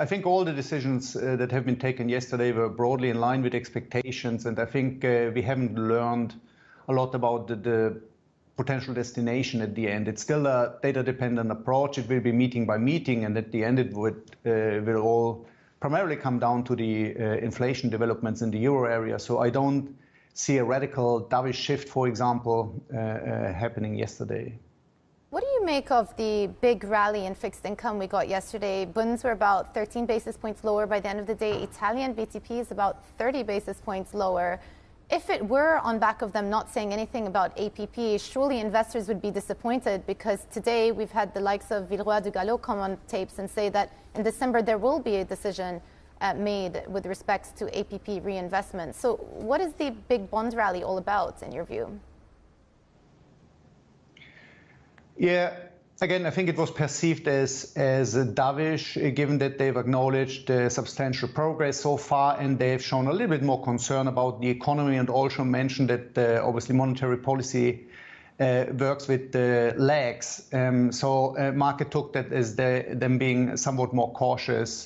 I think all the decisions that have been taken yesterday were broadly in line with expectations, and I think we haven't learned a lot about the potential destination at the end. It's still a data-dependent approach. It will be meeting by meeting, and at the end it will all primarily come down to the inflation developments in the euro area. So I don't see a radical dovish shift, for example, happening yesterday. What do you make of the big rally in fixed income we got yesterday? Bunds were about 13 basis points lower by the end of the day. Italian BTP is about 30 basis points lower. If it were on back of them not saying anything about APP, surely investors would be disappointed, because today we've had the likes of Villeroy de Gallo come on tapes and say that in December there will be a decision made with respect to APP reinvestment. So what is the big bond rally all about in your view? Yeah, again, I think it was perceived as dovish, given that they've acknowledged substantial progress so far, and they've shown a little bit more concern about the economy, and also mentioned that obviously monetary policy works with lags. So market took that as them being somewhat more cautious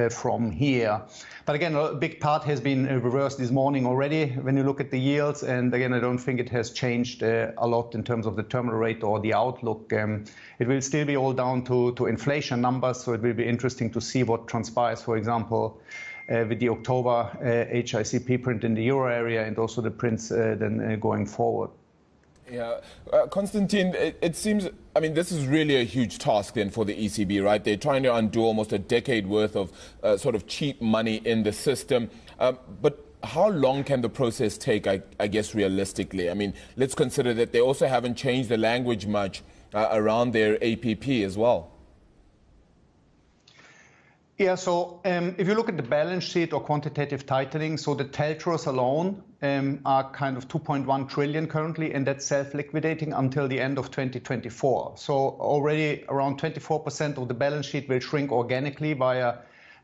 from here. But again, a big part has been reversed this morning already when you look at the yields. And again, I don't think it has changed a lot in terms of the terminal rate or the outlook. It will still be all down to inflation numbers. So it will be interesting to see what transpires, for example, with the October HICP print in the euro area, and also the prints then going forward. Yeah, Konstantin, it seems, I mean, this is really a huge task then for the ECB, right? They're trying to undo almost a decade worth of sort of cheap money in the system. But how long can the process take, I guess, realistically? I mean, let's consider that they also haven't changed the language much around their APP as well. Yeah, so if you look at the balance sheet or quantitative tightening, so the TLTROs alone are kind of 2.1 trillion currently, and that's self-liquidating until the end of 2024. So already around 24% of the balance sheet will shrink organically via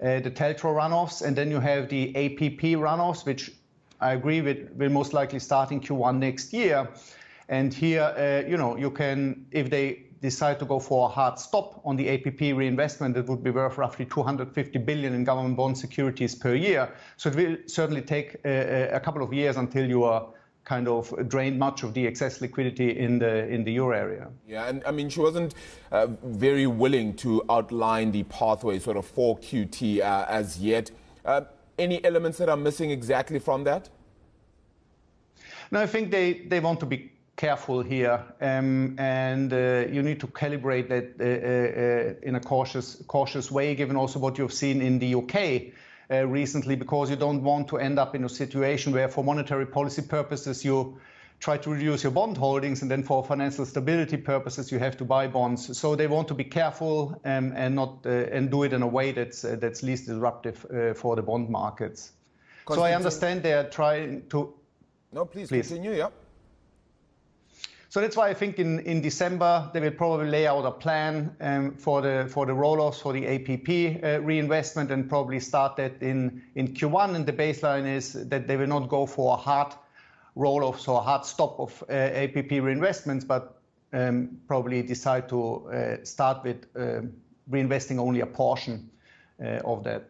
the TLTRO runoffs, and then you have the APP runoffs, which I agree with will most likely start in Q1 next year. And here, you can, if they decide to go for a hard stop on the APP reinvestment, it would be worth roughly 250 billion in government bond securities per year. So it will certainly take a couple of years until you are kind of drained much of the excess liquidity in the euro area. Yeah, and I mean, she wasn't very willing to outline the pathway sort of for QT as yet. Any elements that are missing exactly from that? No, I think they want to be careful here, and you need to calibrate that in a cautious way, given also what you've seen in the UK recently, because you don't want to end up in a situation where for monetary policy purposes you try to reduce your bond holdings, and then for financial stability purposes you have to buy bonds. So they want to be careful and not and do it in a way that's least disruptive for the bond markets. So I understand they are trying to... No, please continue, yeah. So that's why I think in December they will probably lay out a plan for the roll-offs for the APP reinvestment, and probably start that in Q1. And the baseline is that they will not go for a hard roll-off, so a hard stop of APP reinvestments, but probably decide to start with reinvesting only a portion of that.